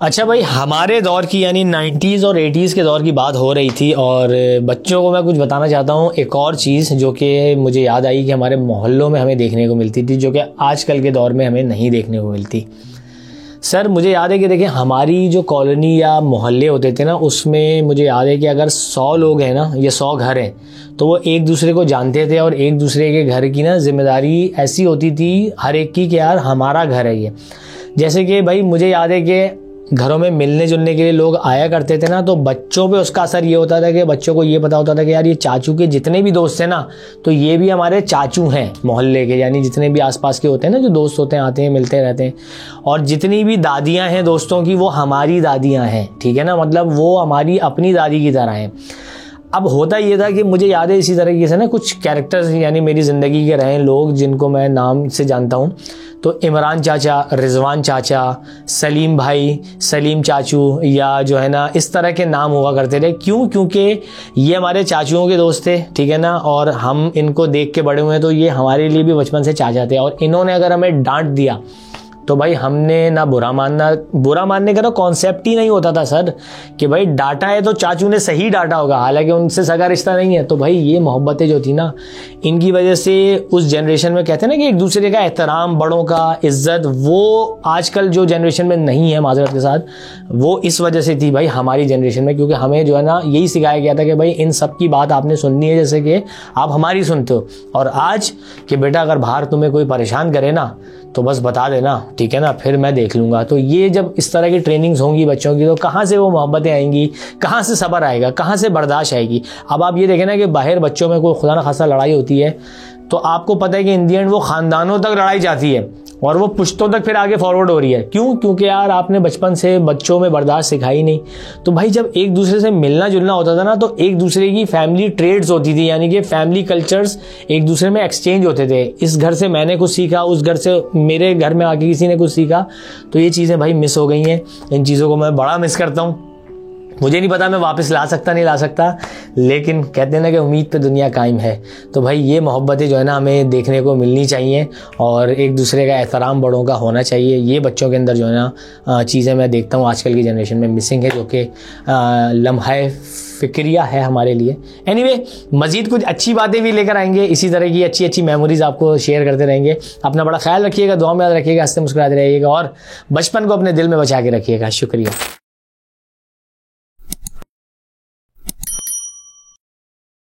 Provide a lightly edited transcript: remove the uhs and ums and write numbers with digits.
अच्छा भाई, हमारे दौर की यानी 90s और 80s के दौर की बात हो रही थी और बच्चों को मैं कुछ बताना चाहता हूँ। एक और चीज़ जो कि मुझे याद आई कि हमारे मोहल्लों में हमें देखने को मिलती थी, जो कि आजकल के दौर में हमें नहीं देखने को मिलती। सर मुझे याद है कि देखिए, हमारी जो कॉलोनी या मोहल्ले होते थे ना, उसमें मुझे याद है कि अगर 100 लोग हैं ना या 100 घर हैं तो वो एक दूसरे को जानते थे और एक दूसरे के घर की ना जिम्मेदारी ऐसी होती थी हर एक की कि यार हमारा घर है ये। जैसे कि भाई मुझे याद है कि घरों में मिलने जुलने के लिए लोग आया करते थे ना, तो बच्चों पे उसका असर ये होता था कि बच्चों को ये पता होता था कि यार ये चाचू के जितने भी दोस्त हैं ना, तो ये भी हमारे चाचू हैं मोहल्ले के, यानी जितने भी आसपास के होते हैं ना, जो दोस्त होते हैं, आते हैं मिलते रहते हैं। और जितनी भी दादियाँ हैं दोस्तों की, वो हमारी दादियाँ हैं, ठीक है ना, मतलब वो हमारी अपनी दादी की तरह हैं। अब होता ये था कि मुझे याद है इसी तरीके से ना कुछ कैरेक्टर्स यानी मेरी ज़िंदगी के रहे लोग जिनको मैं नाम से जानता हूँ। तो इमरान चाचा, रिजवान चाचा, सलीम भाई, सलीम चाचू, या जो है ना इस तरह के नाम हुआ करते थे। क्यों? क्योंकि ये हमारे चाचुओं के दोस्त थे, ठीक है ना, और हम इनको देख के बड़े हुए हैं, तो ये हमारे लिए भी बचपन से चाचा थे। और इन्होंने अगर हमें डांट दिया तो भाई हमने ना बुरा मानने का तो कॉन्सेप्ट ही नहीं होता था सर, कि भाई डांटा है तो चाचू ने सही डांटा होगा, हालांकि उनसे सगा रिश्ता नहीं है। तो भाई ये मोहब्बतें जो थी ना, इनकी वजह से उस जनरेशन में कहते हैं ना कि एक दूसरे का एहतराम, बड़ों का इज्जत, वो आजकल जो जनरेशन में नहीं है माजरत के साथ, वो इस वजह से थी भाई हमारी जनरेशन में। क्योंकि हमें जो है ना यही सिखाया गया था कि भाई इन सब की बात आपने सुननी है जैसे कि आप हमारी सुनते हो। और आज कि बेटा अगर बाहर तुम्हें कोई परेशान करे ना तो बस बता देना, ठीक है ना, फिर मैं देख लूँगा। तो ये जब इस तरह की ट्रेनिंग्स होंगी बच्चों की, तो कहाँ से वो मोहब्बतें आएंगी, कहाँ से सब्र आएगा, कहाँ से बर्दाश्त आएगी। अब आप ये देखें ना कि बाहर बच्चों में कोई खुदा न खासा लड़ाई होती है, तो आपको पता है कि इन दी एंड वो ख़ानदानों तक लड़ाई जाती है और वो पुश्तों तक फिर आगे फॉरवर्ड हो रही है। क्यों? क्योंकि यार आपने बचपन से बच्चों में बर्दाश्त सिखाई नहीं। तो भाई जब एक दूसरे से मिलना जुलना होता था ना, तो एक दूसरे की फैमिली ट्रेड्स होती थी, यानी कि फैमिली कल्चर्स एक दूसरे में एक्सचेंज होते थे। इस घर से मैंने कुछ सीखा, उस घर से मेरे घर में आके किसी ने कुछ सीखा। तो ये चीज़ें भाई मिस हो गई हैं। इन चीज़ों को मैं बड़ा मिस करता हूँ। मुझे नहीं पता मैं वापस ला सकता नहीं ला सकता, लेकिन कहते हैं ना कि उम्मीद पे दुनिया कायम है। तो भाई ये मोहब्बतें जो है ना हमें देखने को मिलनी चाहिए और एक दूसरे का एहतराम बड़ों का होना चाहिए। ये बच्चों के अंदर जो है ना चीज़ें मैं देखता हूँ आजकल की जनरेशन में मिसिंग है, जो कि लम्हा फ़िक्रिया है हमारे लिए। एनीवे, मज़ीद कुछ अच्छी बातें भी लेकर आएंगे, इसी तरह की अच्छी अच्छी मेमोरीज़ आपको शेयर करते रहेंगे। अपना बड़ा ख्याल रखिएगा, दुआ में याद रखिएगा, हंसते मुस्कुराते रहिएगा और बचपन को अपने दिल में बचा के रखिएगा। शुक्रिया।